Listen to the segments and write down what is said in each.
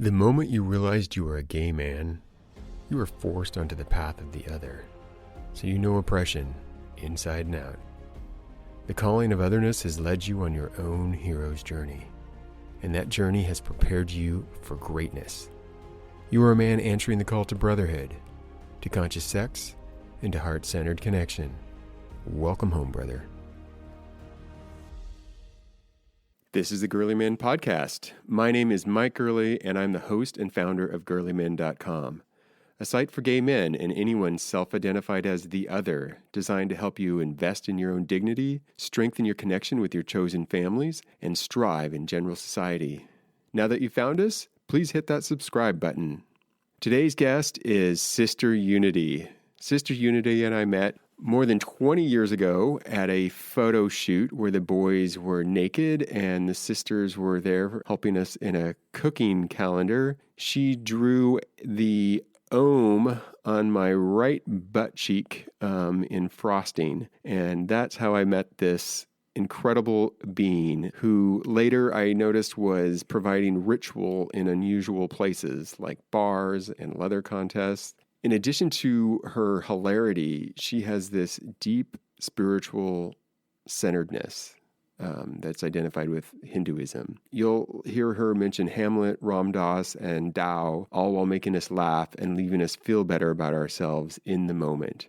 The moment you realized you were a gay man, you were forced onto the path of the other, so you know oppression inside and out. The calling of otherness has led you on your own hero's journey, and that journey has prepared you for greatness. You are a man answering the call to brotherhood, to conscious sex, and to heart-centered connection. Welcome home, brother. This is the GerleMen podcast. My name is Mike Gurley, and I'm the host and founder of GerleMen.com, a site for gay men and anyone self-identified as the other, designed to help you invest in your own dignity, strengthen your connection with your chosen families, and strive in general society. Now that you've found us, please hit that subscribe button. Today's guest is Sister Unity. Sister Unity and I met more than 20 years ago at a photo shoot where the boys were naked and the sisters were there helping us in a cooking calendar. She drew the Om on my right butt cheek in frosting, and that's how I met this incredible being who later I noticed was providing ritual in unusual places like bars and leather contests. In addition to her hilarity, she has this deep spiritual centeredness that's identified with Hinduism. You'll hear her mention Hamlet, Ram Dass, and Tao, all while making us laugh and leaving us feel better about ourselves in the moment.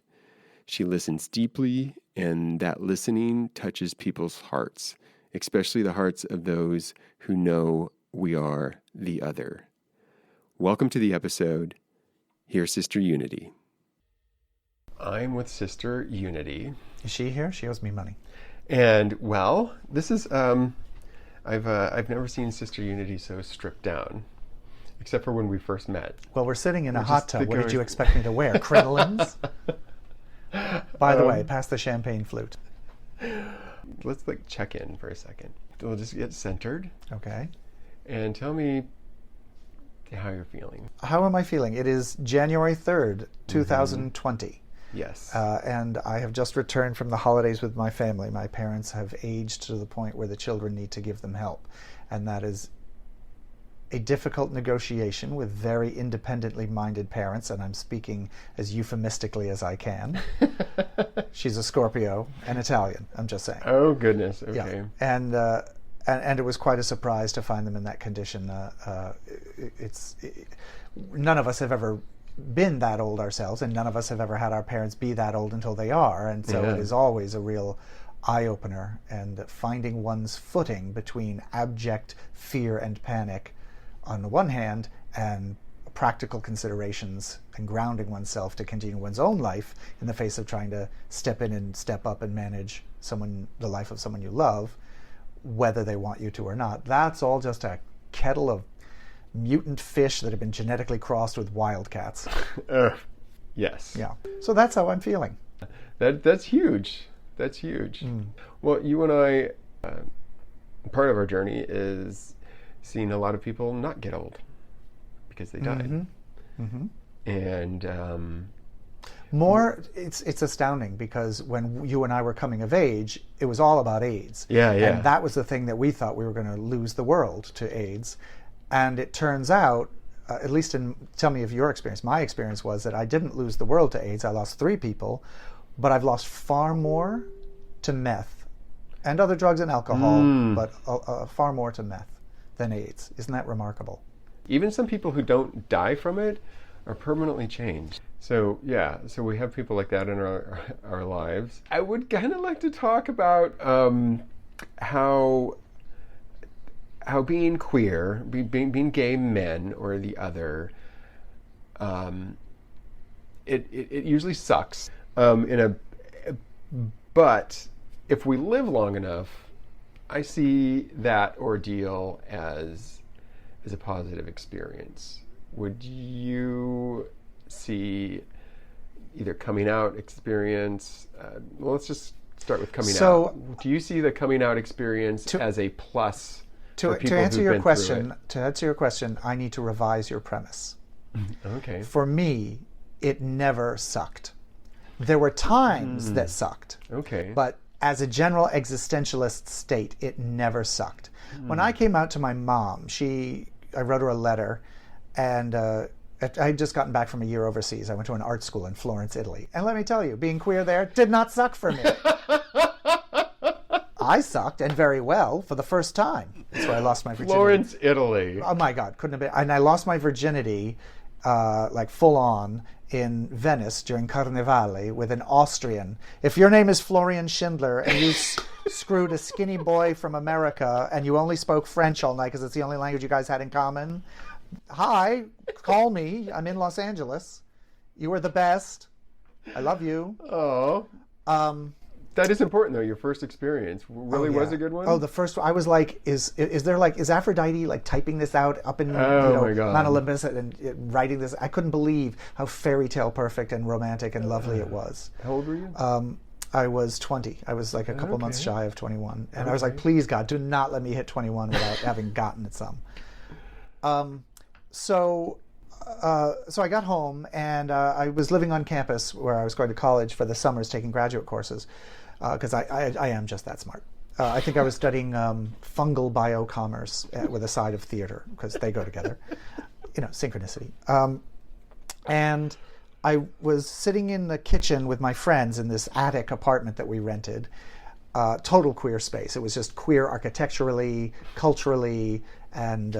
She listens deeply, and that listening touches people's hearts, especially the hearts of those who know we are the other. Welcome to the episode. Here's Sister Unity. I'm with Sister Unity. Is she here? She owes me money. And, well, this is, I've never seen Sister Unity so stripped down, except for when we first met. Well, we're sitting in a hot tub. What did you expect me to wear? Crinolines? By the way, pass the champagne flute. Let's, check in for a second. We'll just get centered. Okay. And tell me how you're feeling. How am I feeling? It is January 3rd, 2020. Yes. And I have just returned from the holidays with my family. My parents have aged to the point where the children need to give them help. And that is a difficult negotiation with very independently minded parents, and I'm speaking as euphemistically as I can. She's a Scorpio and Italian, I'm just saying. Oh, goodness. Okay. Yeah. And it was quite a surprise to find them in that condition. None of us have ever been that old ourselves, and none of us have ever had our parents be that old until they are. And so It is always a real eye-opener, and finding one's footing between abject fear and panic on the one hand, and practical considerations and grounding oneself to continue one's own life in the face of trying to step in and step up and manage the life of someone you love, whether they want you to or not. That's all just a kettle of mutant fish that have been genetically crossed with wildcats. Yes. Yeah. So that's how I'm feeling. That's huge. That's huge. Well, you and I, part of our journey is seeing a lot of people not get old because they died. And it's astounding, because when you and I were coming of age, it was all about AIDS. Yeah. And that was the thing that we thought we were going to lose the world to AIDS. And it turns out, at least tell me of your experience. My experience was that I didn't lose the world to AIDS. I lost 3 people, but I've lost far more to meth and other drugs and alcohol, but far more to meth than AIDS. Isn't that remarkable? Even some people who don't die from it are permanently changed. So we have people like that in our lives. I would kind of like to talk about how being queer, being gay men or the other, it usually sucks. But if we live long enough, I see that ordeal as a positive experience. Would you see either coming out experience? Well, let's just start with coming out. Do you see the coming out experience as a plus for people to answer who've your been question? through it? To answer your question, I need to revise your premise. Okay. For me, it never sucked. There were times that sucked. Okay. But as a general existentialist state, it never sucked. When I came out to my mom, I wrote her a letter, And I had just gotten back from a year overseas. I went to an art school in Florence, Italy. And let me tell you, being queer there did not suck for me. I sucked, and very well, for the first time. That's where I lost my virginity. Florence, Italy. Oh my God, couldn't have been. And I lost my virginity, like full on, in Venice during Carnevale with an Austrian. If your name is Florian Schindler and you screwed a skinny boy from America and you only spoke French all night because it's the only language you guys had in common, hi, call me. I'm in Los Angeles. You were the best. I love you. Oh. That is important, though. Your first experience really was a good one. Oh, the first one. I was like, is Aphrodite like typing this out up in my God. Mount Olympus and writing this? I couldn't believe how fairy tale perfect and romantic and lovely it was. How old were you? I was 20. I was like a couple months shy of 21, and I was like, please God, do not let me hit 21 without having gotten it some. So I got home, and I was living on campus where I was going to college for the summers, taking graduate courses, because I am just that smart. I think I was studying fungal biocommerce with a side of theater, because they go together. Synchronicity. And I was sitting in the kitchen with my friends in this attic apartment that we rented. Total queer space. It was just queer architecturally, culturally, and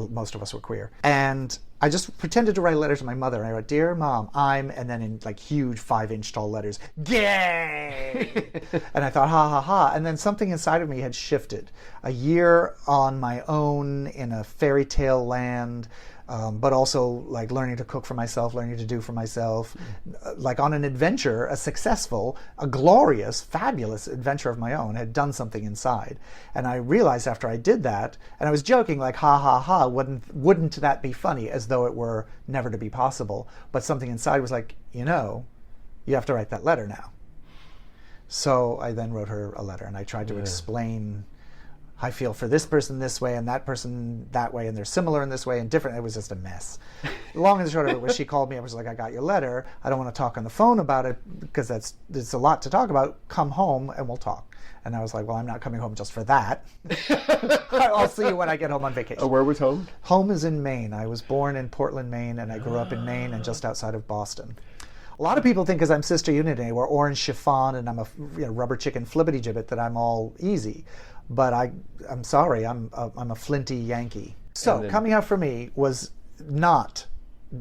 most of us were queer. And I just pretended to write a letter to my mother. And I wrote, "Dear Mom, and then in like huge 5-inch tall letters, gay!" And I thought, ha, ha, ha. And then something inside of me had shifted. A year on my own in a fairy tale land, but also like learning to cook for myself, learning to do for myself, like on an adventure, a glorious, fabulous adventure of my own, had done something inside. And I realized after I did that, and I was joking like, ha, ha, ha, wouldn't that be funny, as though it were never to be possible. But something inside was like, you have to write that letter now. So I then wrote her a letter, and I tried to explain, I feel for this person this way and that person that way, and they're similar in this way and different. It was just a mess. Long and the short of it was, she called me. I was like, I got your letter. I don't want to talk on the phone about it because there's a lot to talk about. Come home and we'll talk. And I was like, well, I'm not coming home just for that. I'll see you when I get home on vacation. Oh, where was home? Home is in Maine. I was born in Portland, Maine, and I grew up in Maine and just outside of Boston. A lot of people think because I'm Sister Unity, we're orange chiffon and I'm a rubber chicken flippity gibbet, that I'm all easy. But I'm sorry, I'm a flinty Yankee. So coming out for me was not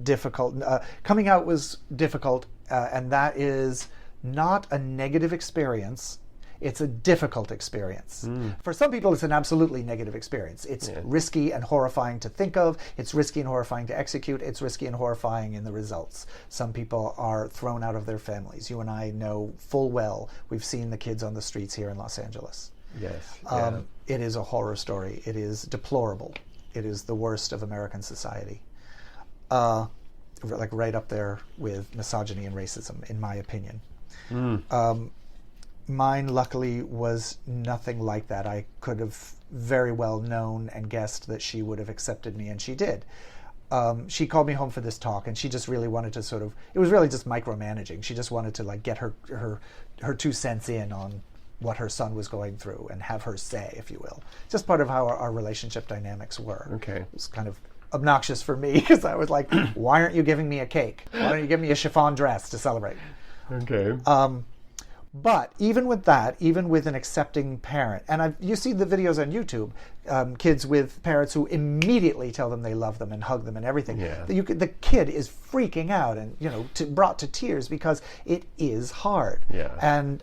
difficult. Coming out was difficult, and that is not a negative experience. It's a difficult experience. For some people, it's an absolutely negative experience. It's risky and horrifying to think of. It's risky and horrifying to execute. It's risky and horrifying in the results. Some people are thrown out of their families. You and I know full well, we've seen the kids on the streets here in Los Angeles. Yes. It is a horror story. It is deplorable. It is the worst of American society. Like right up there with misogyny and racism, in my opinion. Mine, luckily, was nothing like that. I could have very well known and guessed that she would have accepted me, and she did. She called me home for this talk, and she just really wanted to it was really just micromanaging. She just wanted to like get her 2 cents in on what her son was going through and have her say, if you will. Just part of how our relationship dynamics were. Okay. It was kind of obnoxious for me because I was like, why aren't you giving me a cake? Why don't you give me a chiffon dress to celebrate? Okay. But even with that, even with an accepting parent, and you see the videos on YouTube, kids with parents who immediately tell them they love them and hug them and everything. Yeah. The kid is freaking out and brought to tears because it is hard. Yeah. And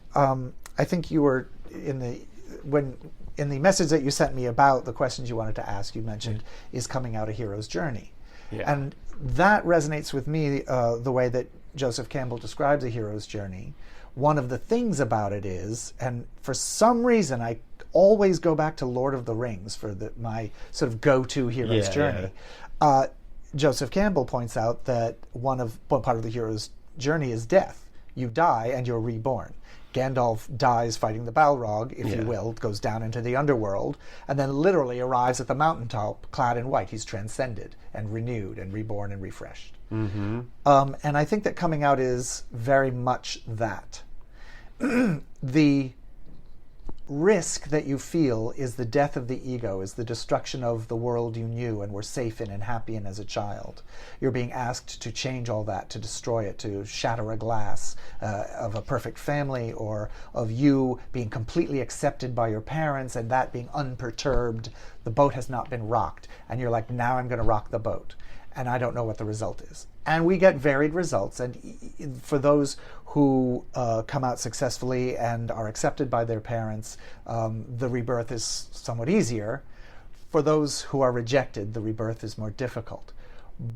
I think you were in the message that you sent me about the questions you wanted to ask, you mentioned is coming out a hero's journey. Yeah. And that resonates with me the way that Joseph Campbell describes a hero's journey. One of the things about it is, and for some reason I always go back to Lord of the Rings for my sort of go-to hero's journey. Yeah. Joseph Campbell points out that one part of the hero's journey is death. You die and you're reborn. Gandalf dies fighting the Balrog, if you will, goes down into the underworld, and then literally arrives at the mountaintop clad in white. He's transcended and renewed and reborn and refreshed. Mm-hmm. And I think that coming out is very much that. The risk that you feel is the death of the ego, is the destruction of the world you knew and were safe in and happy in as a child. You're being asked to change all that, to destroy it, to shatter a glass of a perfect family, or of you being completely accepted by your parents and that being unperturbed. The boat has not been rocked. And you're like, now I'm going to rock the boat. And I don't know what the result is. And we get varied results. And for those who come out successfully and are accepted by their parents, the rebirth is somewhat easier. For those who are rejected, the rebirth is more difficult.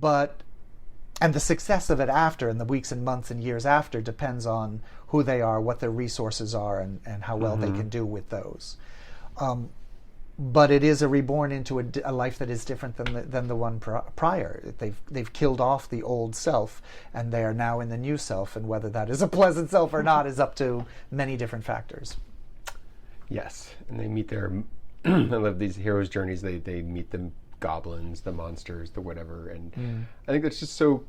And the success of it after, in the weeks and months and years after, depends on who they are, what their resources are, and how well they can do with those. But it is a reborn into a life that is different than the one prior. They've killed off the old self, and they are now in the new self. And whether that is a pleasant self or not is up to many different factors. Yes, and they meet their. I love these heroes' journeys. They meet the goblins, the monsters, the whatever, and I think that's just so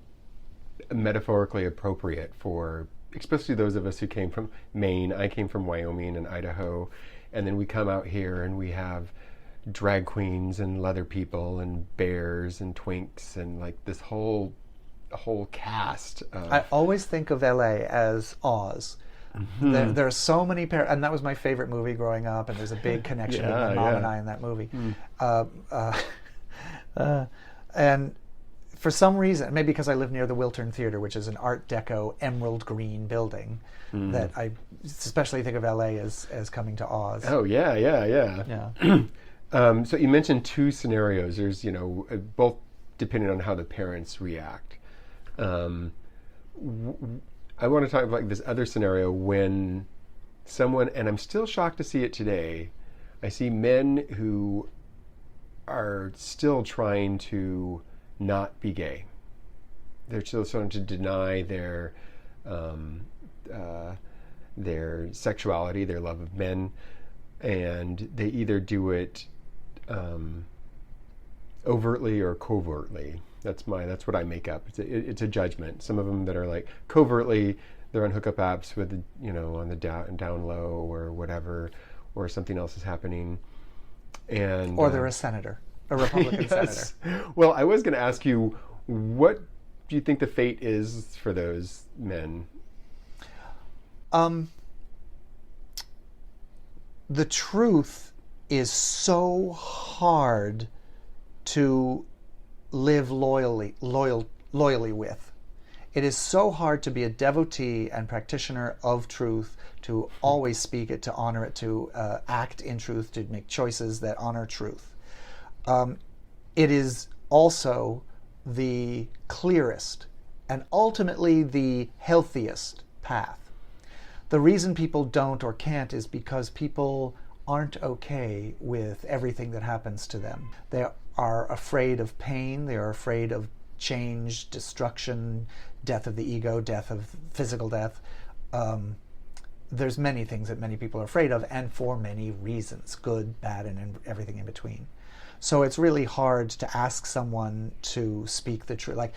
metaphorically appropriate for, especially those of us who came from Maine. I came from Wyoming and Idaho. And then we come out here and we have drag queens and leather people and bears and twinks and like this whole cast. I always think of LA as Oz. There are so many and that was my favorite movie growing up, and there's a big connection with my mom and I in that movie. And for some reason, maybe because I live near the Wiltern Theater, which is an Art Deco emerald green building, that I especially think of LA as coming to Oz. Oh, yeah. So you mentioned two scenarios. There's, both depending on how the parents react. I want to talk about this other scenario when someone, and I'm still shocked to see it today, I see men who are still trying to not be gay. They're still trying to deny their sexuality, their love of men, and they either do it overtly or covertly. That's what I make up. It's a judgment. Some of them that are like covertly, they're on hookup apps with on the down low or whatever, or something else is happening, or they're a senator. A Republican yes. senator. Well, I was going to ask you, what do you think the fate is for those men? The truth is so hard to live loyally with. It is so hard to be a devotee and practitioner of truth, to always speak it, to honor it, to act in truth, to make choices that honor truth. It is also the clearest and ultimately the healthiest path. The reason people don't or can't is because people aren't okay with everything that happens to them. They are afraid of pain, they are afraid of change, destruction, death of the ego, death of physical death. There's many things that many people are afraid of, and for many reasons, good, bad, and everything in between. So it's really hard to ask someone to speak the truth. Like,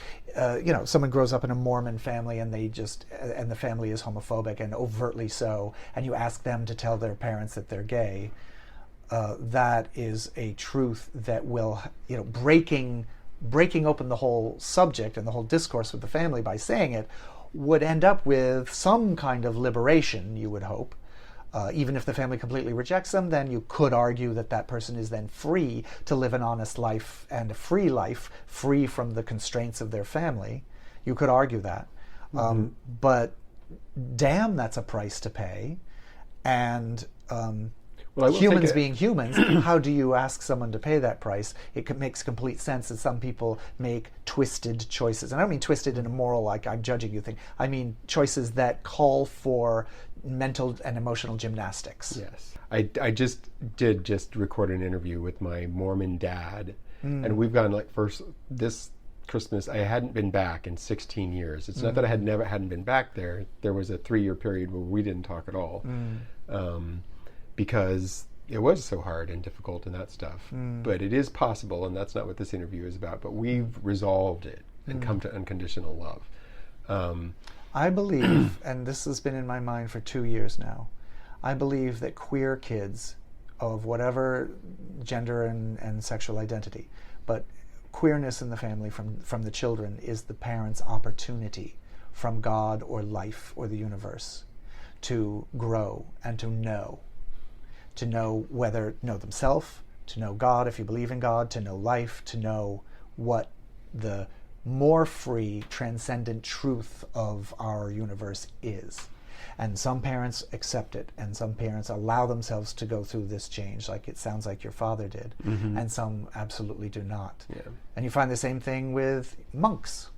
someone grows up in a Mormon family and and the family is homophobic and overtly so, and you ask them to tell their parents that they're gay. That is a truth that will, breaking open the whole subject and the whole discourse with the family by saying it would end up with some kind of liberation, you would hope. Even if the family completely rejects them, then you could argue that person is then free to live an honest life and a free life, free from the constraints of their family. You could argue that. But damn, that's a price to pay. And humans being humans, how do you ask someone to pay that price? It makes complete sense that some people make twisted choices. And I don't mean twisted in a moral, like I'm judging you thing. I mean choices that call for mental and emotional gymnastics. Yes. I just record an interview with my Mormon dad, and we've gone this Christmas, I hadn't been back in 16 years. It's not that I hadn't been back there. There was a 3-year period where we didn't talk at all. Because it was so hard and difficult and that stuff. But it is possible, and that's not what this interview is about, but we've resolved it and come to unconditional love. I believe, and this has been in my mind for 2 years now, I believe that queer kids of whatever gender and sexual identity, but queerness in the family from the children is the parents' opportunity from God or life or the universe to grow and to know themselves, to know God if you believe in God, to know life, to know what the more free, transcendent truth of our universe is. And some parents accept it, and some parents allow themselves to go through this change, like it sounds like your father did, and some absolutely do not. Yeah. And you find the same thing with monks.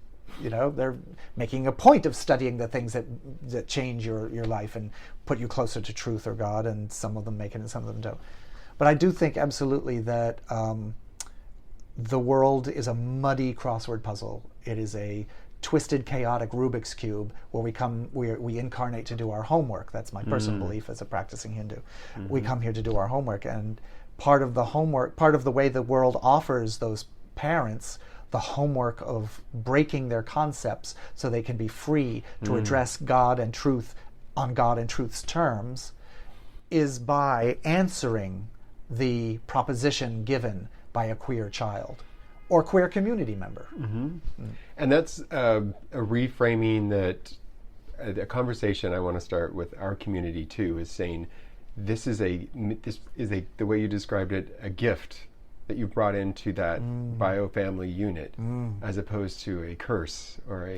You know, they're making a point of studying the things that change your life and put you closer to truth or God, and some of them make it and some of them don't. But I do think absolutely that the world is a muddy crossword puzzle. It is a twisted, chaotic Rubik's Cube where we incarnate to do our homework. That's my personal belief as a practicing Hindu. We come here to do our homework, and part of the way the world offers those parents the homework of breaking their concepts so they can be free to address God and truth on God and truth's terms is by answering the proposition given by a queer child or queer community member. And that's a reframing that a conversation I want to start with our community too, is saying this is the way you described it, a gift that you brought into that bio-family unit, as opposed to a curse or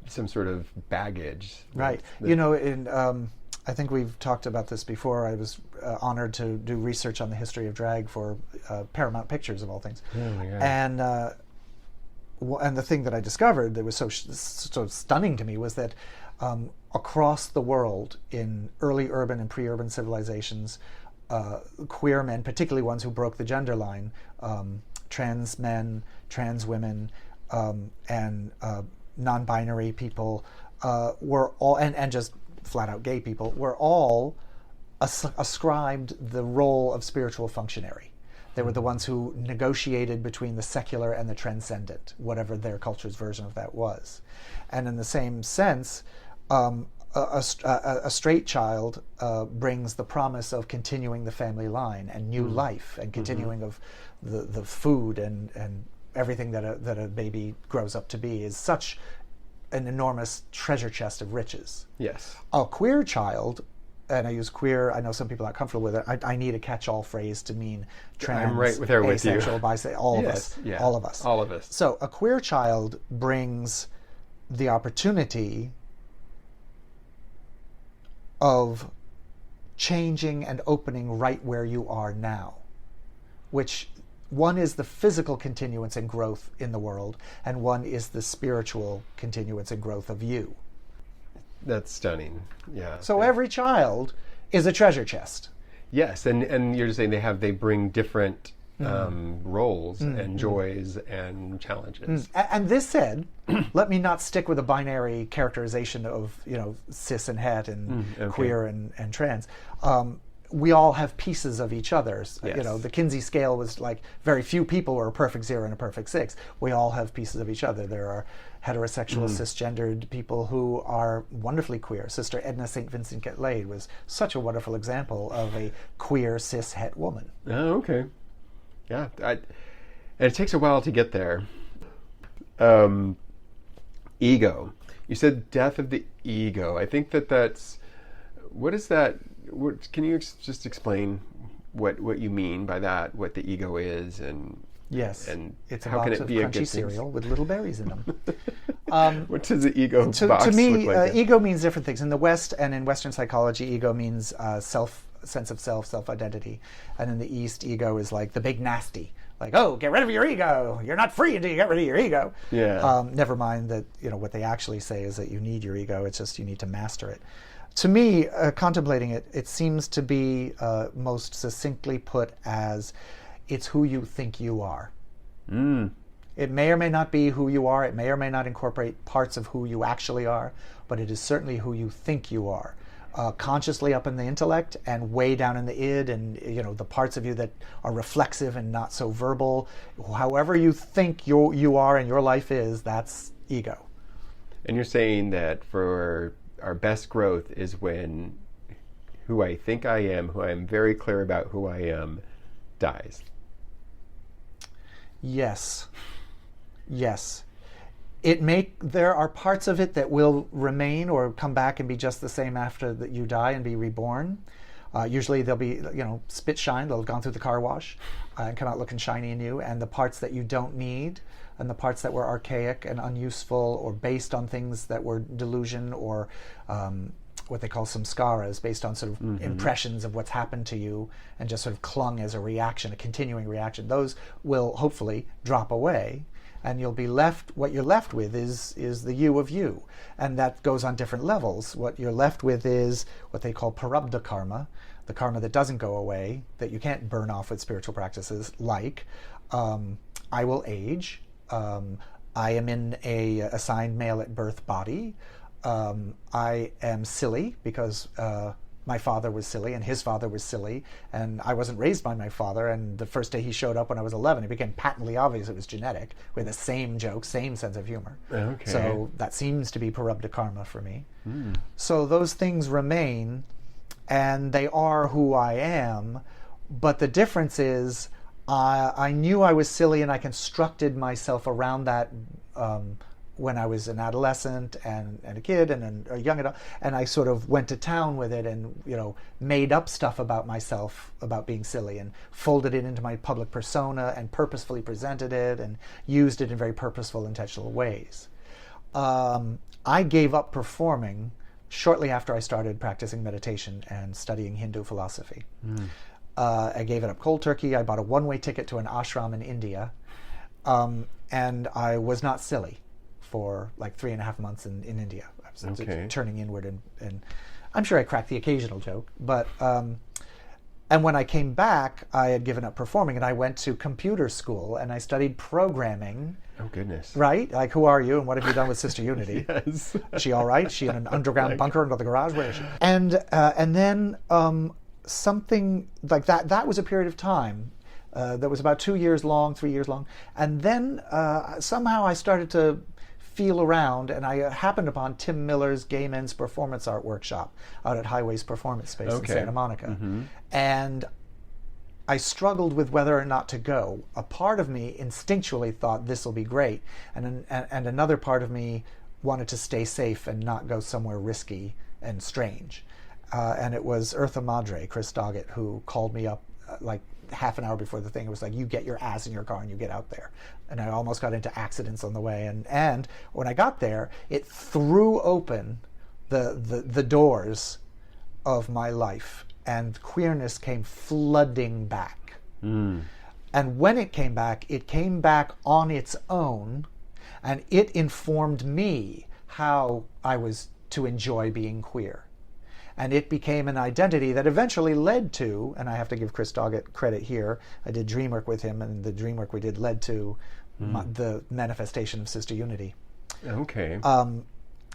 some sort of baggage. Right. I think we've talked about this before. I was honored to do research on the history of drag for Paramount Pictures, of all things. And the thing that I discovered that was so stunning to me was that across the world, in early urban and pre-urban civilizations, queer men, particularly ones who broke the gender line, trans men, trans women, and non-binary people were all, and just flat-out gay people, were all ascribed the role of spiritual functionary. They were the ones who negotiated between the secular and the transcendent, whatever their culture's version of that was. And in the same sense, a straight child brings the promise of continuing the family line and new life and continuing of the food and everything that a baby grows up to be is such an enormous treasure chest of riches. Yes. A queer child, and I use queer, I know some people are not comfortable with it, I need a catch-all phrase to mean trans, I'm right there with you. asexual, bisexual, all of us. Yeah. All of us. All of us. So a queer child brings the opportunity of changing and opening right where you are now, which one is the physical continuance and growth in the world, and one is the spiritual continuance and growth of you. That's stunning. Yeah. So every child is a treasure chest. Yes, and you're just saying they bring different roles and joys and challenges. And this said, let me not stick with a binary characterization of cis and het and queer and trans. We all have pieces of each other's. Yes. The Kinsey scale was like very few people were a perfect 0 and a perfect 6. We all have pieces of each other. There are heterosexual, cisgendered people who are wonderfully queer. Sister Edna St. Vincent Get-Laid was such a wonderful example of a queer cis het woman. Oh, okay. Yeah, and it takes a while to get there. Ego. You said death of the ego. I think that's... What is that? Can you just explain what you mean by that? What the ego is, and yes, and it's how a can box it of be a crunchy good cereal thing? with little berries in them. What does the ego box To me, look like? ego means different things. In the West and in Western psychology, ego means sense of self-identity, and in the East, ego is like the big nasty. Like, oh, get rid of your ego. You're not free until you get rid of your ego. Yeah. Never mind that what they actually say is that you need your ego. It's just you need to master it. To me, contemplating it, it seems to be most succinctly put as it's who you think you are. It may or may not be who you are. It may or may not incorporate parts of who you actually are, but it is certainly who you think you are. Consciously up in the intellect and way down in the id, and the parts of you that are reflexive and not so verbal. However you think you are and your life is, that's ego. And you're saying that for our best growth is when who I think I am, who I'm very clear about who I am, dies. Yes. Yes. There are parts of it that will remain or come back and be just the same after that you die and be reborn. Usually they'll be, spit shine. They'll have gone through the car wash and come out looking shiny and new. And the parts that you don't need, and the parts that were archaic and unuseful or based on things that were delusion or what they call samskaras, based on sort of impressions of what's happened to you and just sort of clung as a reaction, a continuing reaction, those will hopefully drop away. And you'll be left, what you're left with is the you of you. And that goes on different levels. What you're left with is what they call parabdha karma, the karma that doesn't go away, that you can't burn off with spiritual practices, like I will age, I am in a assigned male at birth body, I am silly because my father was silly and his father was silly, and I wasn't raised by my father, and the first day he showed up when I was 11, it became patently obvious it was genetic, with the same joke, same sense of humor. Okay. So that seems to be parabdha karma for me. So those things remain, and they are who I am, but the difference is I knew I was silly and I constructed myself around that when I was an adolescent and a kid and a young adult, and I sort of went to town with it and made up stuff about myself about being silly and folded it into my public persona and purposefully presented it and used it in very purposeful, intentional ways. I gave up performing shortly after I started practicing meditation and studying Hindu philosophy. I gave it up cold turkey. I bought a one-way ticket to an ashram in India, and I was not silly for like 3.5 months in India. I was turning inward, and I'm sure I cracked the occasional joke. But and when I came back, I had given up performing, and I went to computer school, and I studied programming. Oh, goodness. Right? Like, who are you, and what have you done with Sister Unity? Yes. Is she all right? Is she in an underground bunker under the garage? Where is she? And then something like that. That was a period of time that was about 2 years long, 3 years long. And then somehow I started to feel around, and I happened upon Tim Miller's Gay Men's Performance Art Workshop out at Highways Performance Space in Santa Monica. And I struggled with whether or not to go. A part of me instinctually thought this will be great, and another part of me wanted to stay safe and not go somewhere risky and strange. And it was Eartha Madre, Chris Doggett, who called me up like half an hour before the thing. It was like, you get your ass in your car and you get out there. And I almost got into accidents on the way. And when I got there, it threw open the doors of my life, and queerness came flooding back. And when it came back on its own, and it informed me how I was to enjoy being queer. And it became an identity that eventually led to, and I have to give Chris Doggett credit here, I did dream work with him, and the dream work we did led to the manifestation of Sister Unity. Okay.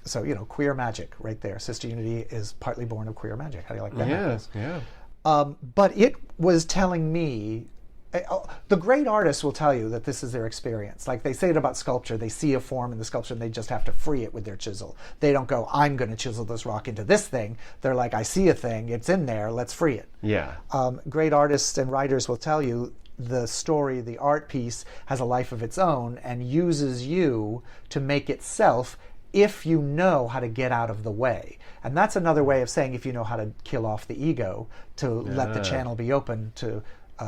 So, queer magic right there. Sister Unity is partly born of queer magic. How do you like that? Yes, yeah. But it was telling me, the great artists will tell you that this is their experience. Like they say it about sculpture. They see a form in the sculpture and they just have to free it with their chisel. They don't go, I'm going to chisel this rock into this thing. They're like, I see a thing. It's in there. Let's free it. Yeah. Great artists and writers will tell you the story, the art piece, has a life of its own and uses you to make itself if you know how to get out of the way. And that's another way of saying if you know how to kill off the ego, to let the channel be open to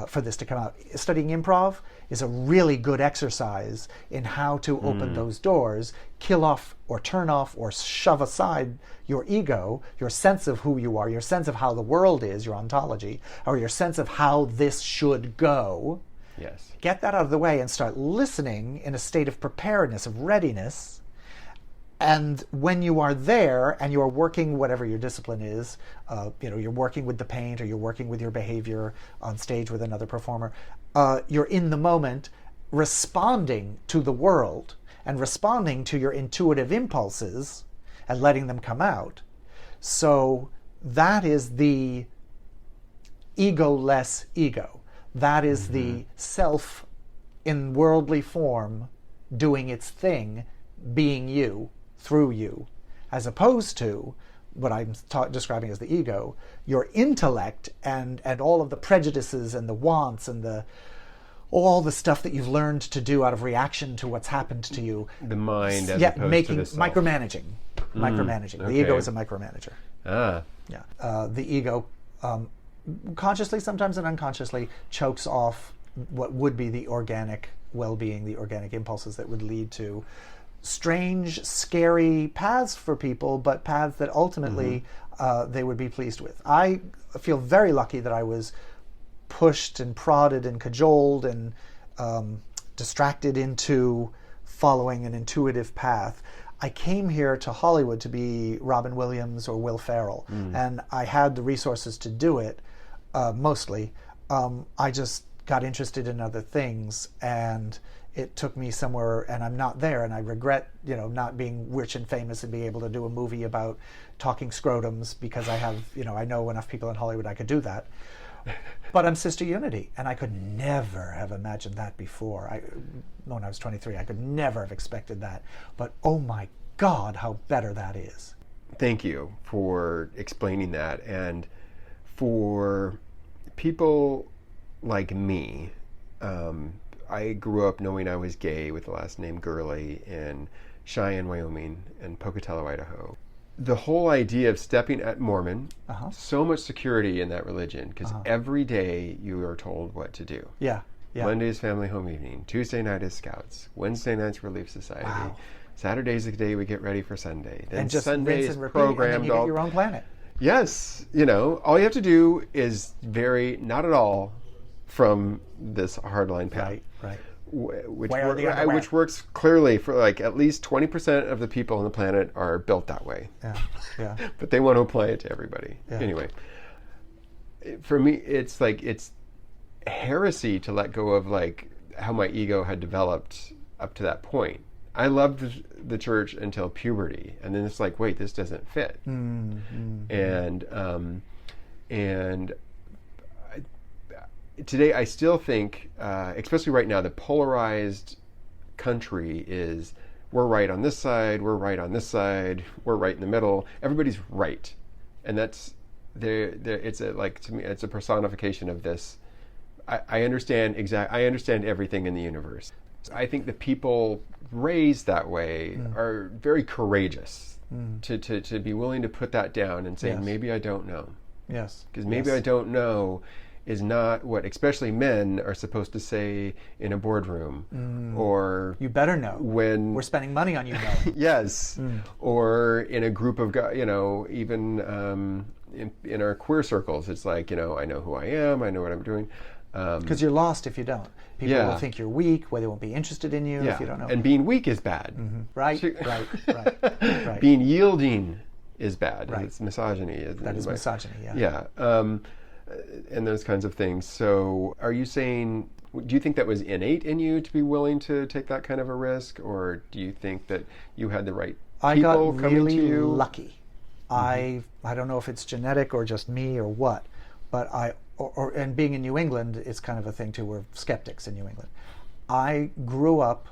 for this to come out. Studying improv is a really good exercise in how to open those doors, kill off or turn off or shove aside your ego, your sense of who you are, your sense of how the world is, your ontology, or your sense of how this should go. Yes. Get that out of the way and start listening in a state of preparedness, of readiness. And when you are there and you are working whatever your discipline is, you're working with the paint or you're working with your behavior on stage with another performer, you're in the moment responding to the world and responding to your intuitive impulses and letting them come out. So that is the ego-less ego. That is the self in worldly form doing its thing, being you, through you, as opposed to what I'm describing as the ego, your intellect and all of the prejudices and the wants and all the stuff that you've learned to do out of reaction to what's happened to you. The mind, as opposed to the self. Micromanaging. Micromanaging. Okay. The ego is a micromanager. Ah. Yeah. The ego, consciously, sometimes and unconsciously, chokes off what would be the organic well-being, the organic impulses that would lead to strange, scary paths for people, but paths that ultimately they would be pleased with. I feel very lucky that I was pushed and prodded and cajoled and distracted into following an intuitive path. I came here to Hollywood to be Robin Williams or Will Ferrell, and I had the resources to do it, mostly. I just got interested in other things, and it took me somewhere, and I'm not there, and I regret, not being rich and famous and being able to do a movie about talking scrotums, because I have, I know enough people in Hollywood I could do that. But I'm Sister Unity, and I could never have imagined that before. When I was 23, I could never have expected that. But oh my God, how better that is. Thank you for explaining that. And for people like me, I grew up knowing I was gay with the last name Gurley in Cheyenne, Wyoming, and Pocatello, Idaho. The whole idea of stepping at Mormon, so much security in that religion, because every day you are told what to do. Yeah. Monday is family home evening. Tuesday night is Scouts. Wednesday night's Relief Society. Wow. Saturday's the day we get ready for Sunday. Then and just Sunday is programmed. And then you get your own planet. Yes. all you have to do is vary not at all from this hardline path. Right. Which works clearly for at least 20% of the people on the planet are built that way. Yeah. But they want to apply it to everybody. Yeah. Anyway, for me, it's heresy to let go of how my ego had developed up to that point. I loved the church until puberty, and then it's wait, this doesn't fit. And today, I still think, especially right now, the polarized country is we're right on this side, we're right on this side, we're right in the middle. Everybody's right, and that's it's to me, it's a personification of this. I understand everything in the universe. I think the people raised that way are very courageous to be willing to put that down and say, maybe I don't know. Yes. Because maybe I don't know is not what especially men are supposed to say in a boardroom, or you better know when we're spending money on you knowing. Yes. Or in a group of guys, even in our queer circles, it's I know who I am, I know what I'm doing. Because you're lost if you don't. People will think you're weak, or they won't be interested in you if you don't know. And being weak is bad. Right. Being yielding is bad. Right. It's misogyny. That is misogyny, Yeah. And those kinds of things. So are you saying, do you think that was innate in you to be willing to take that kind of a risk? Or do you think that you had the right people coming to you? I got really lucky. I don't know if it's genetic or just me or what, but and being in New England, it's kind of a thing too. We're skeptics in New England. I grew up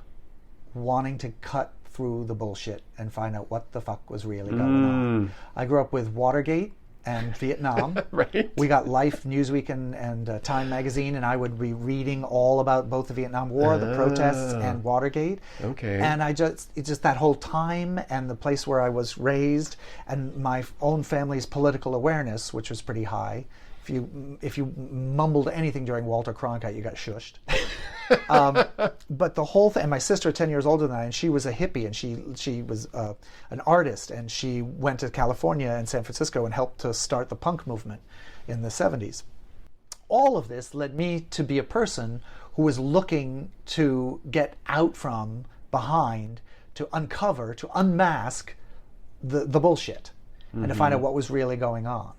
wanting to cut through the bullshit and find out what the fuck was really going on. I grew up with Watergate and Vietnam. Right. We got Life, Newsweek, and Time magazine, and I would be reading all about both the Vietnam War, the protests, and Watergate. Okay. And it's just that whole time and the place where I was raised and my own family's political awareness, which was pretty high. If you mumbled anything during Walter Cronkite, you got shushed. But the whole thing, and my sister, 10 years older than I, and she was a hippie, and she was an artist, and she went to California and San Francisco and helped to start the punk movement in the 70s. All of this led me to be a person who was looking to get out from behind, to uncover, to unmask the bullshit, and to find out what was really going on.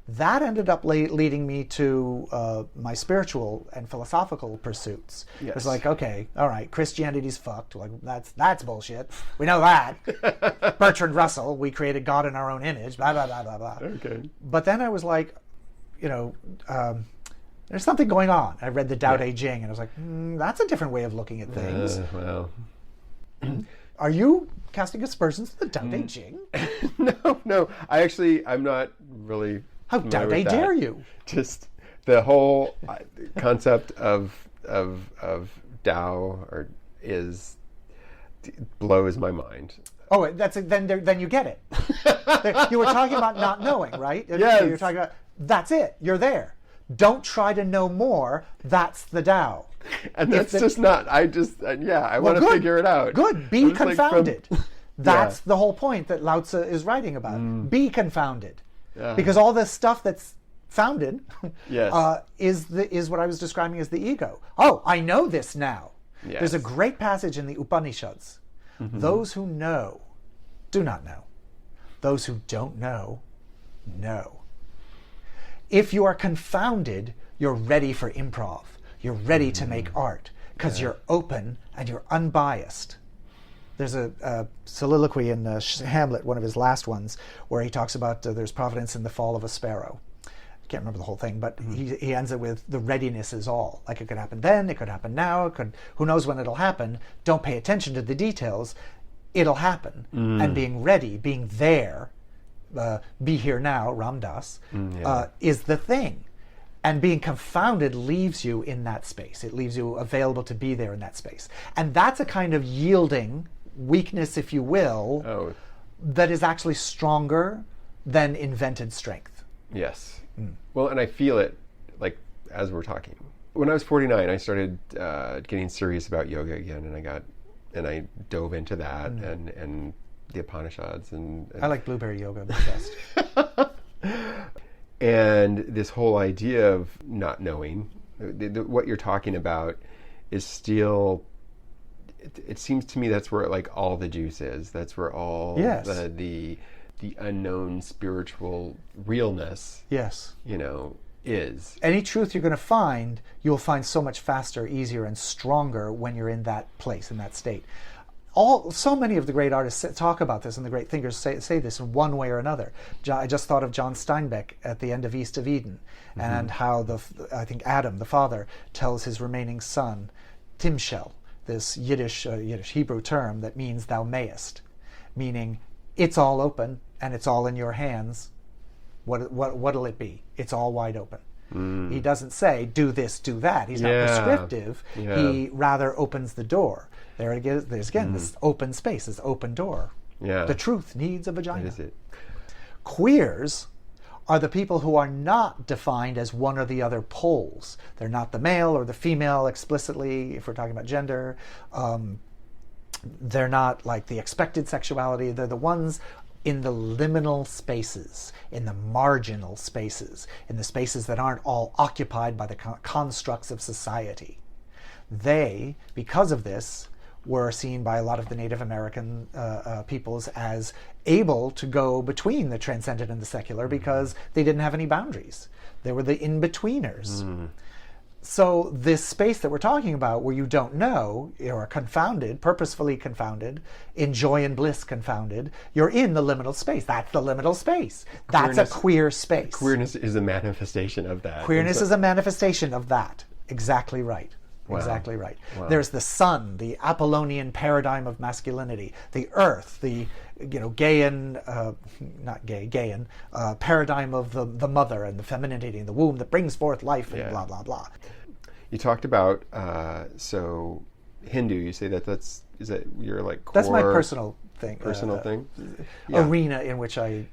That ended up leading me to my spiritual and philosophical pursuits. Yes. It's okay, all right, Christianity's fucked. That's bullshit. We know that. Bertrand Russell, we created God in our own image, blah, blah, blah, blah, blah. Okay. But then I was there's something going on. I read the Tao Te Ching, and I was that's a different way of looking at things. Well. Are you casting aspersions on the Tao Te Ching? No. I'm not really. How dare you? Just the whole concept of Tao blows my mind. Oh, then you get it. You were talking about not knowing, right? Yes. You're talking about that's it. You're there. Don't try to know more. That's the Tao. And that's just not. I want to figure it out. Good. Be confounded. That's the whole point that Lao Tzu is writing about. Be confounded. Because all this stuff that's founded is what I was describing as the ego. Oh, I know this now. Yes. There's a great passage in the Upanishads. Those who know do not know. Those who don't know. If you are confounded, you're ready for improv. You're ready to make art because you're open and you're unbiased. There's a soliloquy in Hamlet, one of his last ones, where he talks about there's providence in the fall of a sparrow. I can't remember the whole thing, but he ends it with the readiness is all. Like it could happen then, it could happen now, who knows when it'll happen. Don't pay attention to the details. It'll happen. And being ready, being there, be here now, Ram Dass, is the thing. And being confounded leaves you in that space. It leaves you available to be there in that space. And that's a kind of yielding, weakness, if you will, that is actually stronger than invented strength. Yes. Well, and I feel it, like, as we're talking. When I was 49, I started getting serious about yoga again, and I dove into that and the Upanishads. And I like blueberry yoga the best. And this whole idea of not knowing, what you're talking about is still, it seems to me that's where like all the juice is. That's where all the unknown spiritual realness is. Any truth you're going to find, you'll find so much faster, easier, and stronger when you're in that place, in that state. So many of the great artists talk about this, and the great thinkers say this in one way or another. I just thought of John Steinbeck at the end of East of Eden, and how I think Adam, the father, tells his remaining son, Timshel, this Yiddish Hebrew term that means thou mayest, meaning it's all open and it's all in your hands. What'll it be? It's all wide open. He doesn't say, do this, do that. He's not prescriptive. He rather opens the door. There's again this open space, this open door. The truth needs a vagina. That is it. Queers are the people who are not defined as one or the other poles. They're not the male or the female explicitly, if we're talking about gender. They're not like the expected sexuality. They're the ones in the liminal spaces, in the marginal spaces, in the spaces that aren't all occupied by the constructs of society. They, because of this, were seen by a lot of the Native American peoples as able to go between the transcendent and the secular because they didn't have any boundaries. They were the in-betweeners. So this space that we're talking about where you don't know, you're confounded, purposefully confounded, in joy and bliss confounded, you're in the liminal space. That's the liminal space. That's a queer space. Queerness is a manifestation of that. Queerness is a manifestation of that. Exactly right. Wow. Exactly right. Wow. There's the sun, the Apollonian paradigm of masculinity, the earth, the Gaian paradigm of the mother and the femininity and the womb that brings forth life and blah, blah, blah. You talked about, so Hindu, you say is that your like core... That's my personal thing. Thing? Arena in which I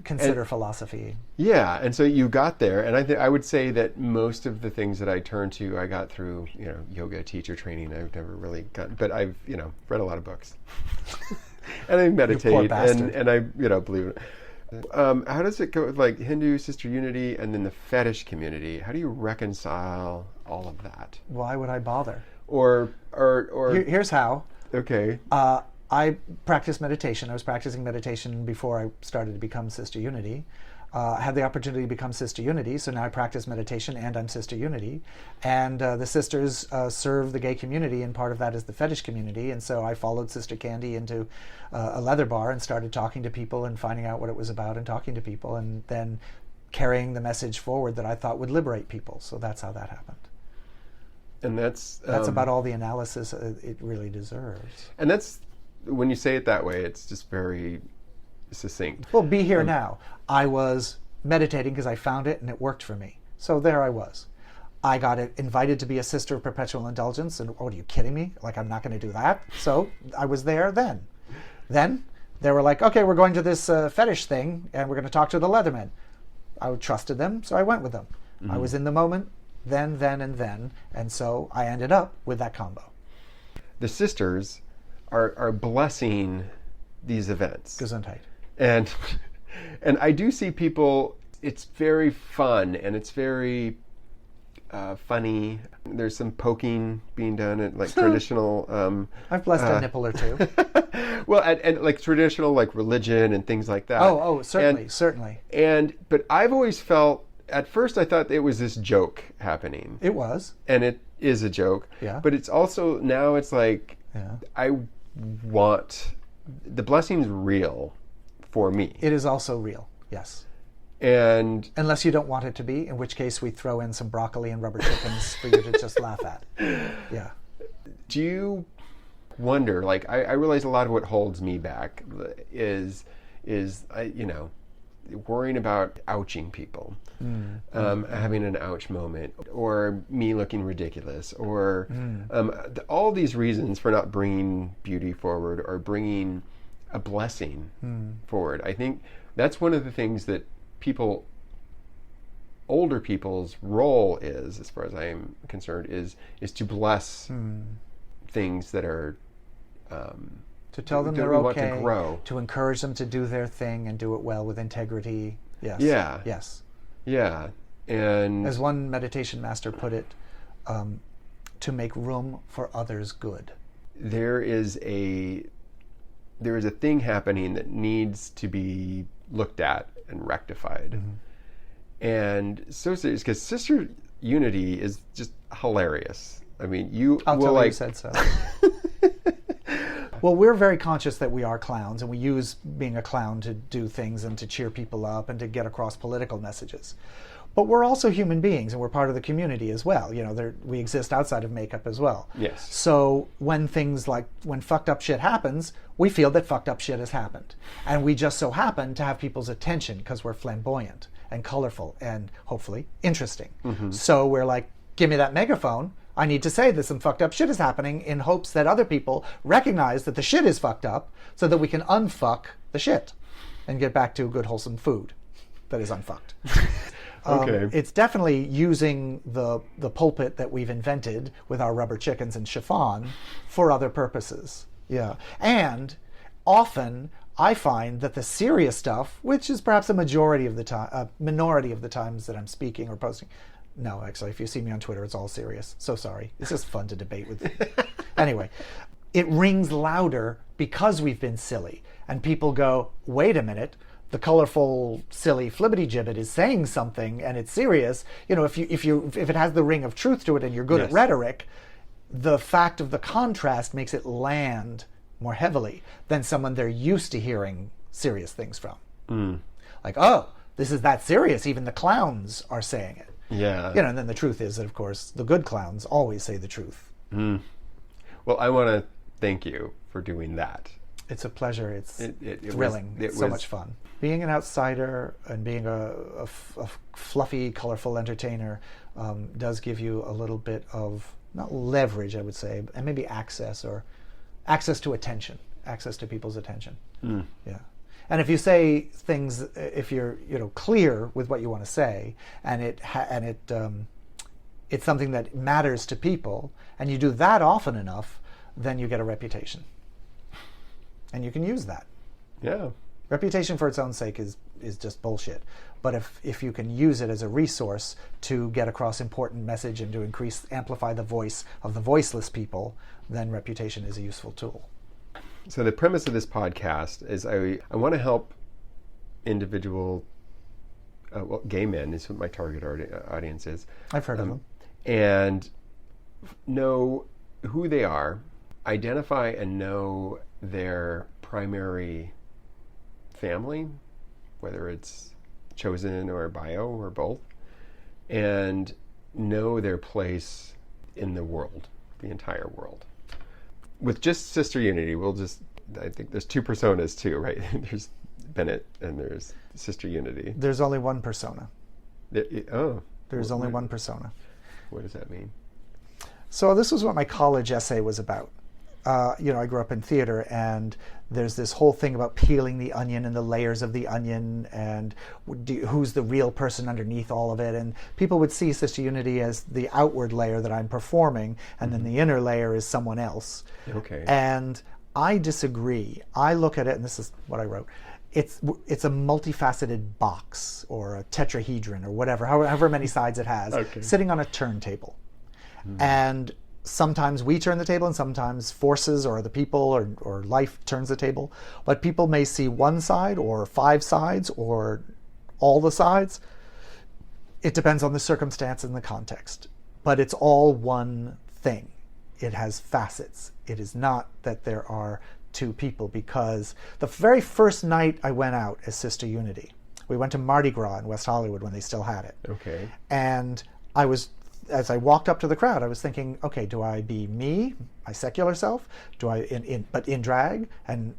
consider philosophy. Yeah, and so you got there, and I would say that most of the things that I turned to, I got through, yoga teacher training. I've never really gotten, but I've, read a lot of books. And I meditate, and I, believe it. How does it go with like Hindu sister unity and then the fetish community? How do you reconcile all of that? Why would I bother? Or here's how. Okay. I practice meditation. I was practicing meditation before I started to become Sister Unity. I had the opportunity to become Sister Unity, so now I practice meditation and I'm Sister Unity. And the sisters serve the gay community, and part of that is the fetish community. And so I followed Sister Candy into a leather bar and started talking to people and finding out what it was about and talking to people, and then carrying the message forward that I thought would liberate people. So that's how that happened. And that's about all the analysis it really deserves. And that's when you say it that way, it's just very succinct. Well, be here now. I was meditating because I found it and it worked for me. So there I was. I got invited to be a Sister of Perpetual Indulgence, and what, are you kidding me? Like, I'm not going to do that. So I was there then. Then they were like, okay, we're going to this fetish thing, and we're going to talk to the Leathermen. I trusted them, so I went with them. Mm-hmm. I was in the moment, then, and so I ended up with that combo. The sisters are blessing these events. Gesundheit. And I do see people, it's very fun, and it's very funny. There's some poking being done at like traditional... I've blessed a nipple or two. Well, and like traditional like religion and things like that. Oh, certainly. But I've always felt, at first I thought it was this joke happening. It was. And it is a joke. Yeah. But it's also, now it's like, I want, the blessing's real for me. It is also real, yes. And unless you don't want it to be, in which case we throw in some broccoli and rubber chickens for you to just laugh at. Yeah. Do you wonder, like, I realize a lot of what holds me back is worrying about ouching people, having an ouch moment, or me looking ridiculous, or all these reasons for not bringing beauty forward or bringing a blessing forward. I think that's one of the things that older people's role is, as far as I am concerned, is to bless things that are to tell them they're okay, to grow, to encourage them to do their thing and do it well with integrity. Yes. Yeah. Yes. Yeah. And as one meditation master put it, to make room for others' good. There is a thing happening that needs to be looked at and rectified. Mm-hmm. And so serious, because Sister Unity is just hilarious. I mean, I'll tell you said so. Well, we're very conscious that we are clowns, and we use being a clown to do things and to cheer people up and to get across political messages. But we're also human beings, and we're part of the community as well. You know, we exist outside of makeup as well. Yes. So when fucked up shit happens, we feel that fucked up shit has happened. And we just so happen to have people's attention because we're flamboyant and colorful and hopefully interesting. Mm-hmm. So we're like, give me that megaphone. I need to say that some fucked up shit is happening, in hopes that other people recognize that the shit is fucked up so that we can unfuck the shit and get back to good wholesome food that is unfucked. Okay. It's definitely using the pulpit that we've invented with our rubber chickens and chiffon for other purposes. Yeah. And often I find that the serious stuff, which is perhaps a minority of the times that I'm speaking or posting. No, actually, if you see me on Twitter, it's all serious. So sorry. It's just fun to debate with. Anyway, it rings louder because we've been silly. And people go, wait a minute, the colorful, silly flibbity-gibbet is saying something and it's serious. You know, if it has the ring of truth to it and you're good at rhetoric, the fact of the contrast makes it land more heavily than someone they're used to hearing serious things from. Like, oh, this is that serious. Even the clowns are saying it. Yeah. You know, and then the truth is that, of course, the good clowns always say the truth. Well, I want to thank you for doing that. It's a pleasure. It's thrilling. It's so much fun. Being an outsider and being a fluffy, colorful entertainer does give you a little bit of, not leverage, I would say, and maybe access to attention, access to people's attention. Yeah. And if you say things, if you're clear with what you want to say, and it's something that matters to people, and you do that often enough, then you get a reputation, and you can use that. Yeah. Reputation for its own sake is just bullshit. But if you can use it as a resource to get across important message and to amplify the voice of the voiceless people, then reputation is a useful tool. So the premise of this podcast is I want to help individual, gay men is what my target audience is. I've heard of them. And know who they are, identify and know their primary family, whether it's chosen or bio or both, and know their place in the world, the entire world. With just Sister Unity, we'll just I think there's two personas too, right? There's Bennett and there's Sister Unity. There's only one persona. There's only one persona. What does that mean? So this was what my college essay was about. I grew up in theater, and there's this whole thing about peeling the onion and the layers of the onion, and who's the real person underneath all of it. And people would see Sister Unity as the outward layer that I'm performing, and then the inner layer is someone else. Okay. And I disagree. I look at it, and this is what I wrote. It's a multifaceted box or a tetrahedron or whatever, however many sides it has, sitting on a turntable. And sometimes we turn the table, and sometimes forces or the people or life turns the table. But people may see one side or 5 sides or all the sides. It depends on the circumstance and the context. But it's all one thing. It has facets. It is not that there are two people, because the very first night I went out as Sister Unity, we went to Mardi Gras in West Hollywood when they still had it. Okay. And as I walked up to the crowd, I was thinking, okay, do I be me, my secular self? Do I but in drag, and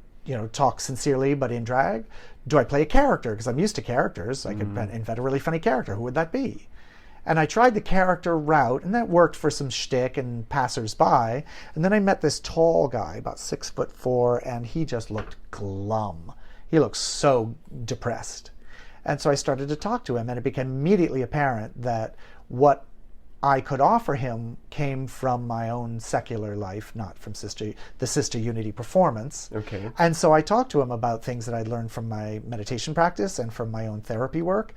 talk sincerely but in drag? Do I play a character? Because I'm used to characters. I could invent a really funny character. Who would that be? And I tried the character route, and that worked for some shtick and passers-by. And then I met this tall guy, about 6'4", and he just looked glum. He looked so depressed. And so I started to talk to him, and it became immediately apparent that what I could offer him came from my own secular life, not from the Sister Unity performance. Okay. And so I talked to him about things that I'd learned from my meditation practice and from my own therapy work,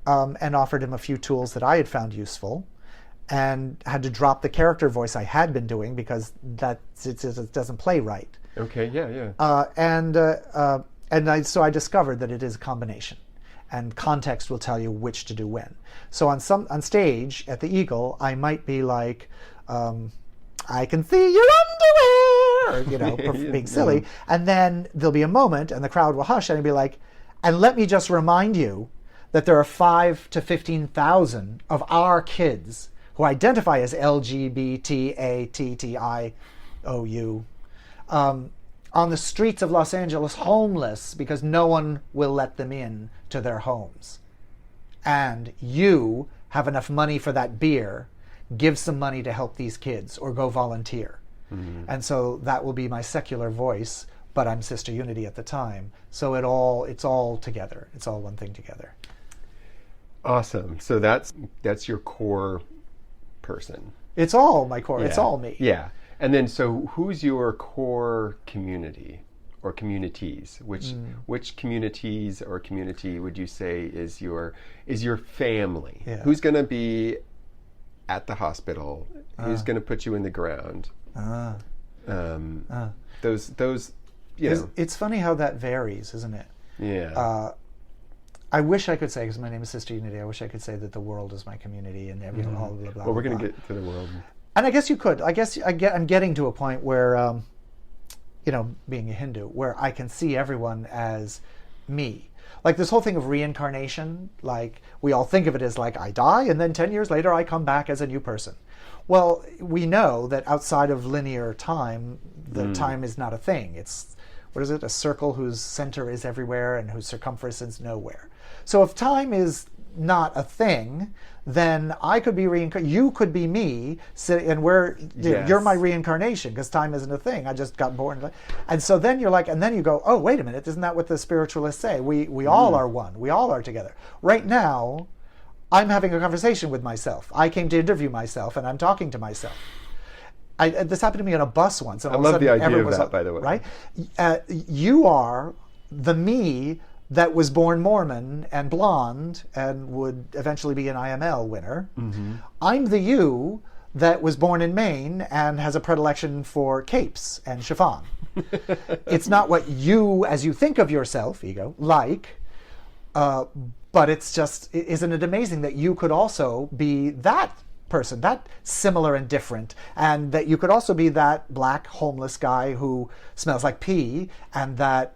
and offered him a few tools that I had found useful, and had to drop the character voice I had been doing because it doesn't play right. Okay, yeah. So I discovered that it is a combination, and context will tell you which to do when. So on stage at the Eagle, I might be like, I can see your underwear, or, being silly. And then there'll be a moment, and the crowd will hush, and I'll be like, and let me just remind you that there are 5,000 to 15,000 of our kids who identify as LGBTATTIOU on the streets of Los Angeles, homeless because no one will let them in to their homes. And you have enough money for that beer, give some money to help these kids, or go volunteer. And so that will be my secular voice, but I'm Sister Unity at the time. So it's all together. It's all one thing together. Awesome. So that's your core person. It's all my core. Yeah. It's all me. Yeah. And then, so who's your core community or communities? Which communities or community would you say is your family? Yeah. Who's going to be at the hospital? Who's going to put you in the ground? Those. It's funny how that varies, isn't it? Yeah. I wish I could say, because my name is Sister Unity, I wish I could say that the world is my community and all blah, blah, well, we're going to get to the world. And I guess you could. I guess I'm getting to a point where, being a Hindu, where I can see everyone as me. Like this whole thing of reincarnation, like we all think of it as like I die and then 10 years later I come back as a new person. Well, we know that outside of linear time, the time is not a thing. It's, a circle whose center is everywhere and whose circumference is nowhere. So if time is not a thing, then I could be reincarnated. You could be me, and you're my reincarnation because time isn't a thing. I just got born, and so then you're like, and then you go, oh, wait a minute, isn't that what the spiritualists say? We all are one. We all are together. Right now, I'm having a conversation with myself. I came to interview myself, and I'm talking to myself. This happened to me on a bus once. And I love the idea of that, by the way. Right? You are the me that was born Mormon and blonde and would eventually be an IML winner. I'm the you that was born in Maine and has a predilection for capes and chiffon. It's not what you, as you think of yourself, ego, but it's just, isn't it amazing that you could also be that person, that similar and different, and that you could also be that black homeless guy who smells like pee, and that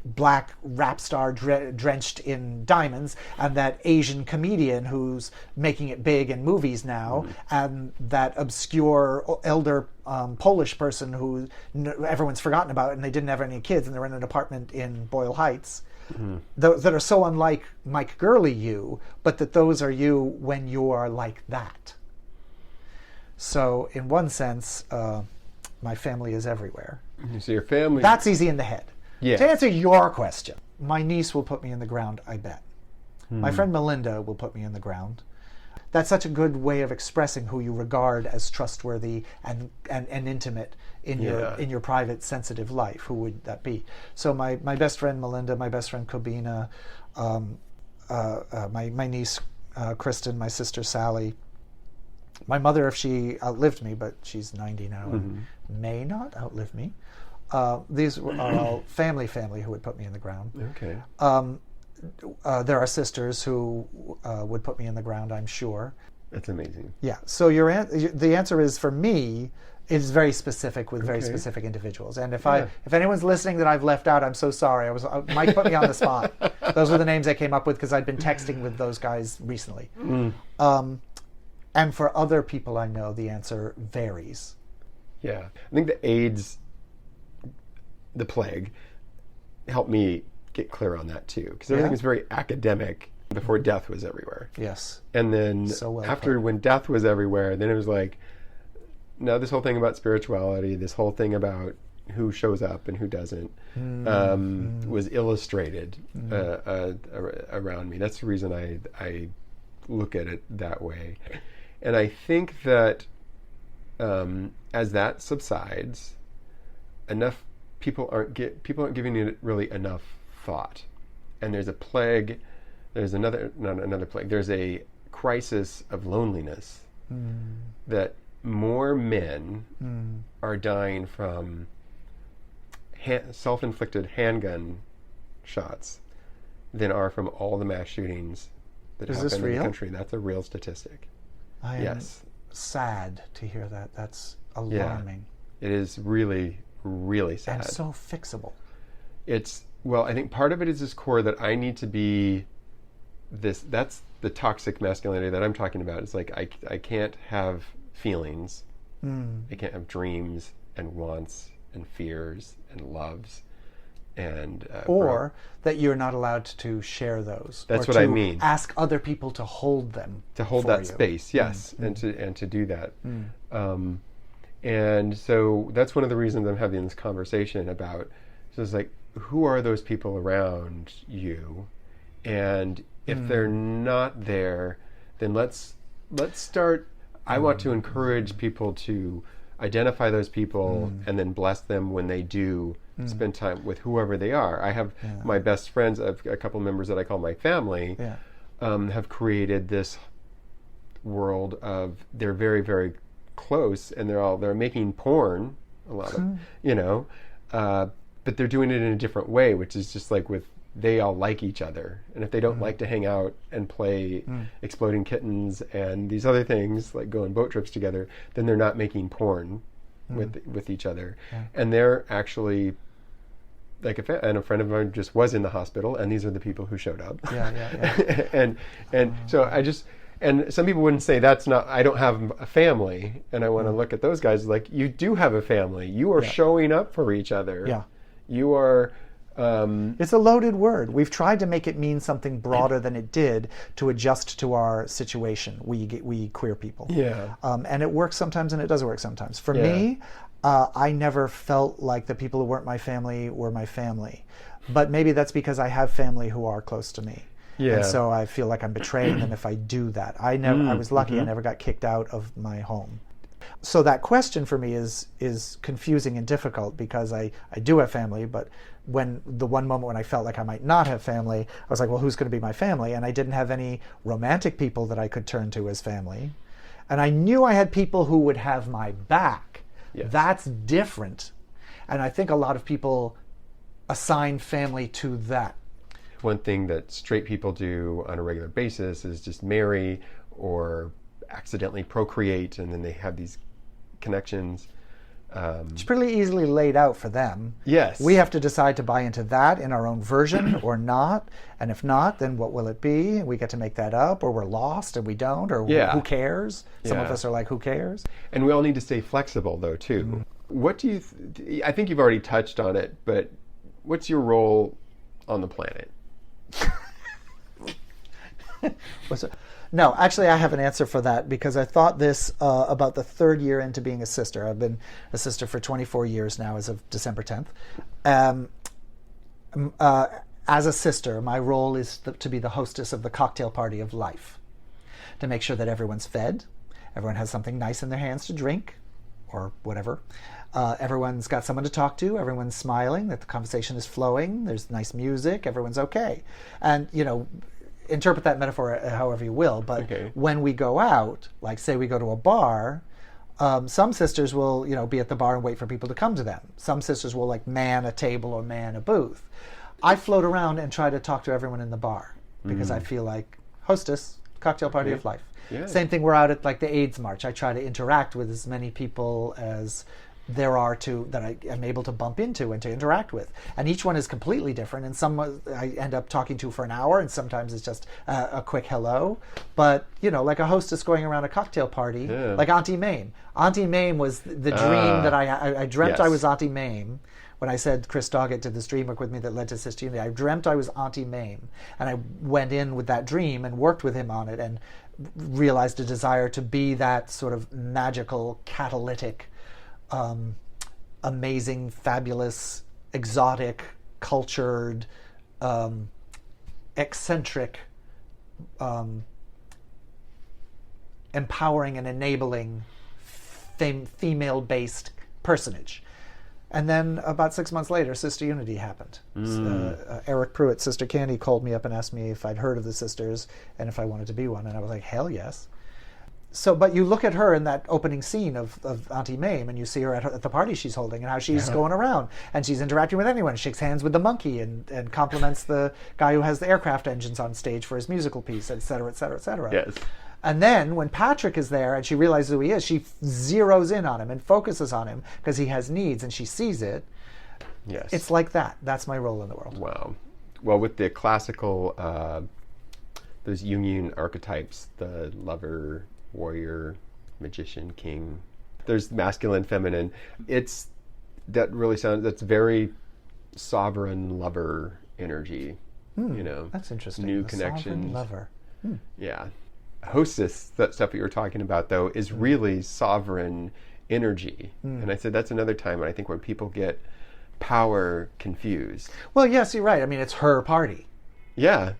black rap star drenched in diamonds, and that Asian comedian who's making it big in movies now, and that obscure elder Polish person who everyone's forgotten about, and they didn't have any kids, and they're in an apartment in Boyle Heights, that are so unlike Mike Gurley you, but that those are you when you are like that. So in one sense, my family is everywhere. So your family... That's easy in the head. Yeah. To answer your question, my niece will put me in the ground, I bet. My friend Melinda will put me in the ground. That's such a good way of expressing who you regard as trustworthy and intimate in your private, sensitive life. Who would that be? So my best friend Melinda, my best friend Kobina, my niece Kristen, my sister Sally, my mother, if she outlived me, but she's 90 now and may not outlive me. These are all family who would put me in the ground. Okay. There are sisters who would put me in the ground, I'm sure. That's amazing. Yeah. So the answer is, for me, is very specific with very specific individuals. And if anyone's listening that I've left out, I'm so sorry. Mike put me on the spot. Those were the names I came up with because I'd been texting with those guys recently. And for other people I know, the answer varies. Yeah. I think the AIDS, the plague, helped me get clear on that too, because everything was very academic before death was everywhere. Yes. And then after put. when death was everywhere, then it was like, now this whole thing about spirituality, this whole thing about who shows up and who doesn't, was illustrated around me. That's the reason I look at it that way. And I think that as that subsides, people aren't giving it really enough thought. And there's a plague, there's not another plague, there's a crisis of loneliness that more men are dying from self-inflicted handgun shots than are from all the mass shootings that happen in the country. That's a real statistic. I am sad to hear that. That's alarming. Yeah, it is really, really sad. And so fixable. I think part of it is this core that I need to be this. That's the toxic masculinity that I'm talking about. It's like I can't have feelings. I can't have dreams and wants and fears and loves. And that you're not allowed to share those. That's what I mean. Ask other people to hold them. To hold that space, yes, and to do that. And so that's one of the reasons I'm having this conversation about. So it's like, who are those people around you? And if they're not there, then let's start. I want to encourage people to identify those people and then bless them when they do spend time with whoever they are. I have my best friends, a couple members that I call my family, have created this world of, they're very, very close, and they're making porn, a lot of, but they're doing it in a different way, which is just like they all like each other. And if they don't like to hang out and play exploding kittens and these other things, like go on boat trips together, then they're not making porn with each other. And they're actually, like, and a friend of mine just was in the hospital, and these are the people who showed up. And so and some people wouldn't say I don't have a family, and I want to look at those guys like, you do have a family. You are showing up for each other. You are. It's a loaded word. We've tried to make it mean something broader than it did to adjust to our situation. We queer people. And it works sometimes, and it doesn't work sometimes. For me, I never felt like the people who weren't my family were my family. But maybe that's because I have family who are close to me. And so I feel like I'm betraying them if I do that. I was lucky. I never got kicked out of my home. So that question for me is confusing and difficult, because I do have family, but when the one moment when I felt like I might not have family, I was like, well, who's going to be my family? And I didn't have any romantic people that I could turn to as family. And I knew I had people who would have my back. That's different. And I think a lot of people assign family to that. One thing that straight people do on a regular basis is just marry or accidentally procreate, and then they have these connections. It's pretty easily laid out for them. Yes. We have to decide to buy into that in our own version or not. And if not, then what will it be? We get to make that up, or we're lost and we don't, or who cares? Some of us are like, who cares? And we all need to stay flexible, though, too. What do you... I think you've already touched on it, but what's your role on the planet? No, actually, I have an answer for that, because I thought this about the third year into being a sister. I've been a sister for 24 years now, as of December 10th. As a sister, my role is to be the hostess of the cocktail party of life, to make sure that everyone's fed, everyone has something nice in their hands to drink, or whatever. Everyone's got someone to talk to, everyone's smiling, that the conversation is flowing, there's nice music, everyone's okay. And, interpret that metaphor however you will, but when we go out, like say we go to a bar, some sisters will, be at the bar and wait for people to come to them. Some sisters will like man a table or man a booth. I float around and try to talk to everyone in the bar, because I feel like hostess, cocktail party of life. Yeah. Same thing, we're out at like the AIDS March. I try to interact with as many people as there are that I am able to bump into and to interact with. And each one is completely different. And some I end up talking to for an hour, and sometimes it's just a quick hello. But, like a hostess going around a cocktail party, like Auntie Mame. Auntie Mame was the dream that I dreamt. I was Auntie Mame. When I said Chris Doggett did this dream work with me that led to Sister Unity, I dreamt I was Auntie Mame. And I went in with that dream and worked with him on it, and realized a desire to be that sort of magical, catalytic, amazing, fabulous, exotic, cultured, eccentric, empowering and enabling female-based personage. And then about 6 months later, Sister Unity happened. Eric Pruitt, Sister Candy, called me up and asked me if I'd heard of the sisters and if I wanted to be one. And I was like, hell yes. So, but you look at her in that opening scene of Auntie Mame, and you see her at the party she's holding, and how she's going around, and she's interacting with anyone, shakes hands with the monkey, and compliments the guy who has the aircraft engines on stage for his musical piece, et cetera, et cetera, et cetera. Yes. And then when Patrick is there and she realizes who he is, she zeroes in on him and focuses on him because he has needs, and she sees it. Yes. It's like that. That's my role in the world. Wow. Well, with the classical, those Jungian archetypes, the lover, warrior, magician, king. There's masculine, feminine. That's very sovereign lover energy. That's interesting. New the connections. Sovereign lover. Yeah. Hostess, that stuff that you were talking about, though, is really sovereign energy. And I said that's another time when I think where people get power confused. Well, yes, you're right. I mean, it's her party. Yeah.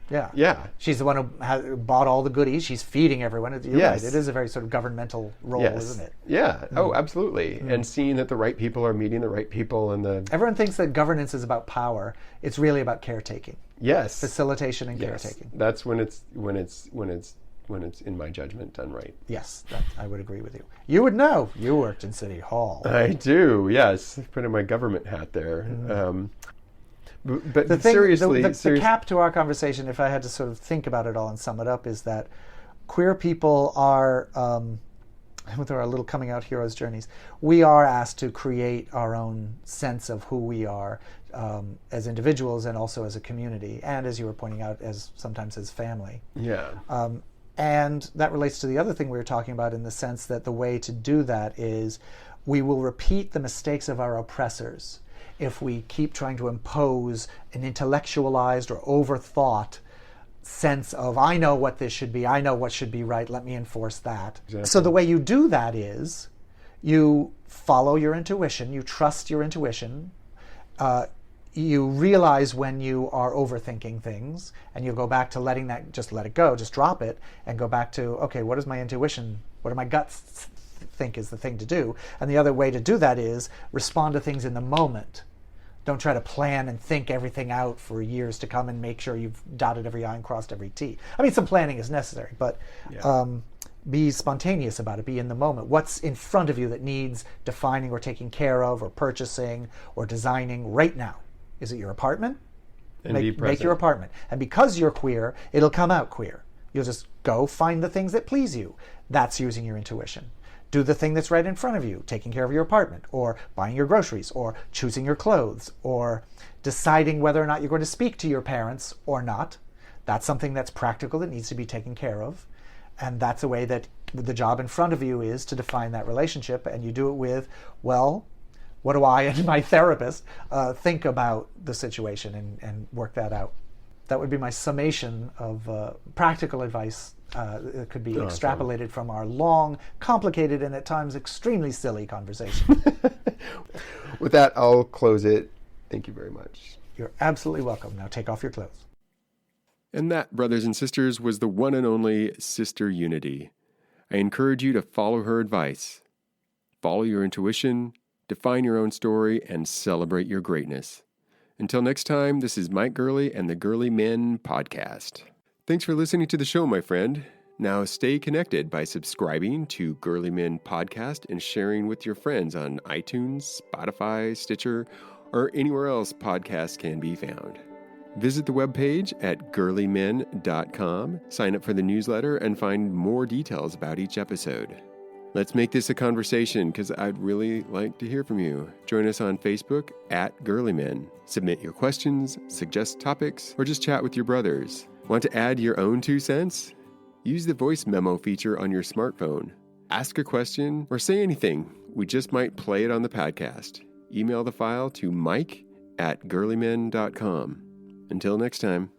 She's the one who bought all the goodies. She's feeding everyone. You're yes. right. It is a very sort of governmental role, isn't it? Yeah. Oh, absolutely. And seeing that the right people are meeting the right people, and everyone thinks that governance is about power. It's really about caretaking. Yes. Facilitation and caretaking. That's when it's in my judgment done right. Yes, I would agree with you. You would know. You worked in City Hall. I do. Yes, putting my government hat there. But seriously, the cap to our conversation, if I had to sort of think about it all and sum it up, is that queer people are, with our little coming out heroes journeys, we are asked to create our own sense of who we are as individuals, and also as a community, and as you were pointing out, sometimes as family. Yeah. And that relates to the other thing we were talking about, in the sense that the way to do that is we will repeat the mistakes of our oppressors if we keep trying to impose an intellectualized or overthought sense of, I know what this should be, I know what should be right, let me enforce that. Exactly. So the way you do that is you follow your intuition, you trust your intuition, you realize when you are overthinking things, and you go back to letting that, just let it go, just drop it, and go back to, okay, what is my intuition, what do my guts think is the thing to do? And the other way to do that is respond to things in the moment. Don't try to plan and think everything out for years to come and make sure you've dotted every I and crossed every T. I mean, some planning is necessary, but be spontaneous about it. Be in the moment. What's in front of you that needs defining or taking care of or purchasing or designing right now? Is it your apartment? Make your apartment. And because you're queer, it'll come out queer. You'll just go find the things that please you. That's using your intuition. do the thing that's right in front of you, taking care of your apartment, or buying your groceries, or choosing your clothes, or deciding whether or not you're going to speak to your parents or not. That's something that's practical that needs to be taken care of. And that's a way that the job in front of you is to define that relationship. And you do it with, well, what do I and my therapist think about the situation and work that out. That would be my summation of practical advice that could be extrapolated from our long, complicated, and at times extremely silly conversation. With that, I'll close it. Thank you very much. You're absolutely welcome. Now take off your clothes. And that, brothers and sisters, was the one and only Sister Unity. I encourage you to follow her advice. Follow your intuition, define your own story, and celebrate your greatness. Until next time, this is Mike Gurley and the GerleMen podcast. Thanks for listening to the show, my friend. Now stay connected by subscribing to GerleMen podcast and sharing with your friends on iTunes, Spotify, Stitcher, or anywhere else podcasts can be found. Visit the webpage at GerleMen.com, sign up for the newsletter, and find more details about each episode. Let's make this a conversation because I'd really like to hear from you. Join us on Facebook at GerleMen. Submit your questions, suggest topics, or just chat with your brothers. Want to add your own 2 cents? Use the voice memo feature on your smartphone. Ask a question or say anything. We just might play it on the podcast. Email the file to mike@GerleMen.com. Until next time.